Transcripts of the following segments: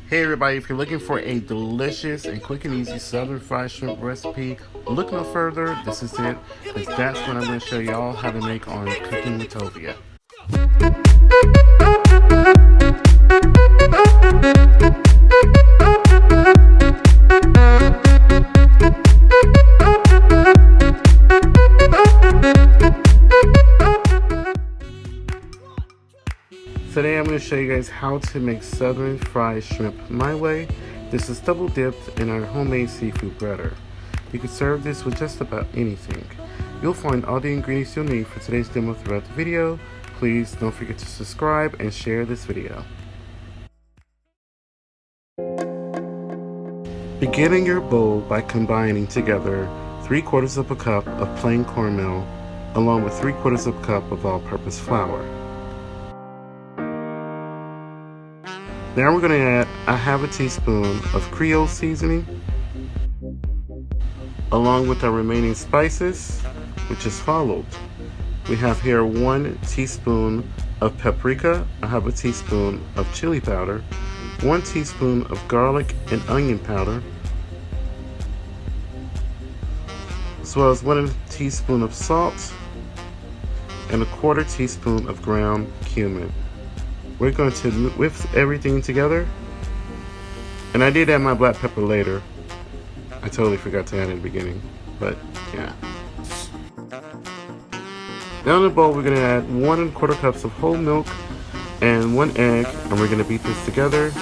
Hey everybody, if you're looking for a delicious and quick and easy southern fried shrimp recipe, look no further, this is it, because that's what I'm going to show y'all how to make on Cooking with Tovia. Today I'm going to show you guys how to make southern fried shrimp my way. This is double dipped in our homemade seafood breader. You can serve this with just about anything. You'll find all the ingredients you'll need for today's demo throughout the video. Please don't forget to subscribe and share this video. Begin in your bowl by combining together 3/4 of a cup of plain cornmeal along with 3/4 of a cup of all-purpose flour. Now we're going to add a half a teaspoon of creole seasoning along with our remaining spices, which is followed. We have here 1 teaspoon of paprika, a half a teaspoon of chili powder, 1 teaspoon of garlic and onion powder, as well as 1 teaspoon of salt and 1/4 teaspoon of ground cumin. We're going to whisk everything together, and I did add my black pepper later. I totally forgot to add it in the beginning, but yeah. Now in the bowl we're going to add 1 1/4 cups of whole milk and 1 egg, and we're going to beat this together.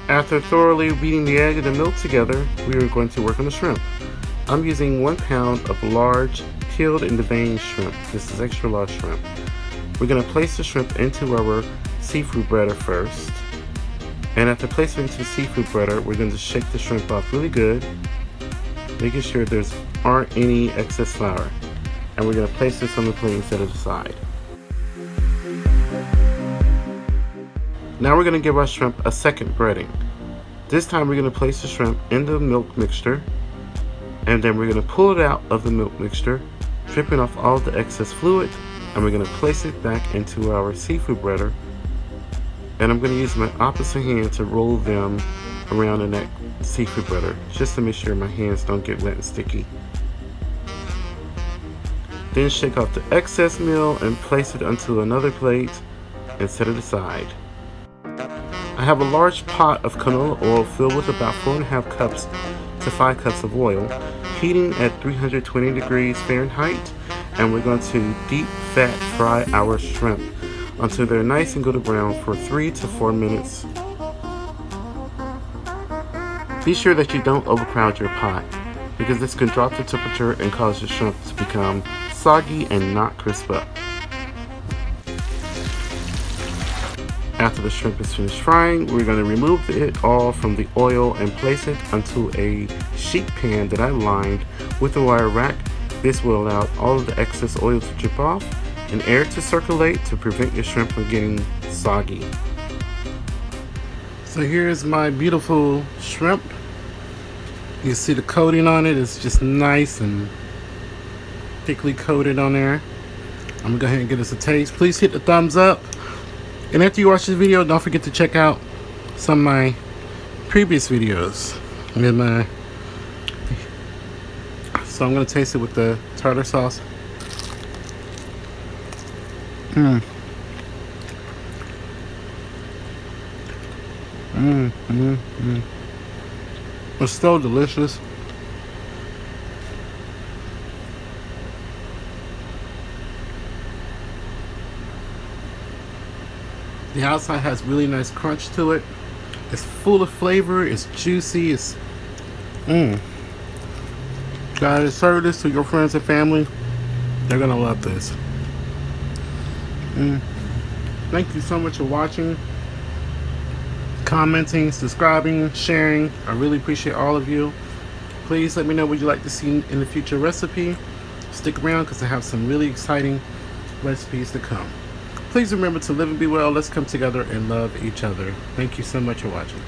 After thoroughly beating the egg and the milk together, we are going to work on the shrimp. I'm using 1 pound of large peeled and deveined shrimp. This is extra large shrimp. We're going to place the shrimp into our seafood breader first. And after placing it into the seafood breader, we're going to shake the shrimp off really good, making sure there aren't any excess flour. And we're going to place this on the plate and set it aside. Now we're going to give our shrimp a second breading. This time we're going to place the shrimp in the milk mixture, and then we're going to pull it out of the milk mixture, dripping off all the excess fluid. And we're going to place it back into our seafood breader, and I'm going to use my opposite hand to roll them around in that seafood breader just to make sure my hands don't get wet and sticky. Then shake off the excess meal and place it onto another plate and set it aside. I have a large pot of canola oil filled with about 4.5 cups to 5 cups of oil, heating at 320 degrees Fahrenheit. And we're going to deep fat fry our shrimp until they're nice and golden brown for 3 to 4 minutes. Be sure that you don't overcrowd your pot, because this can drop the temperature and cause your shrimp to become soggy and not crisp up. After the shrimp is finished frying, we're going to remove it all from the oil and place it onto a sheet pan that I lined with a wire rack. This will allow all of the excess oil to drip off and air to circulate to prevent your shrimp from getting soggy. So here's my beautiful shrimp. You see the coating on it. It's just nice and thickly coated on there. I'm gonna go ahead and give this a taste. Please hit the thumbs up. And after you watch this video, don't forget to check out some of my previous videos. So I'm going to taste it with the tartar sauce. It's so delicious. The outside has really nice crunch to it. It's full of flavor. It's juicy. It's Guys, serve this to your friends and family. They're gonna love this. Thank you so much for watching, commenting, subscribing, sharing. I really appreciate all of you. Please let me know what you'd like to see in the future recipe. Stick around because I have some really exciting recipes to come. Please remember to live and be well. Let's come together and love each other. Thank you so much for watching.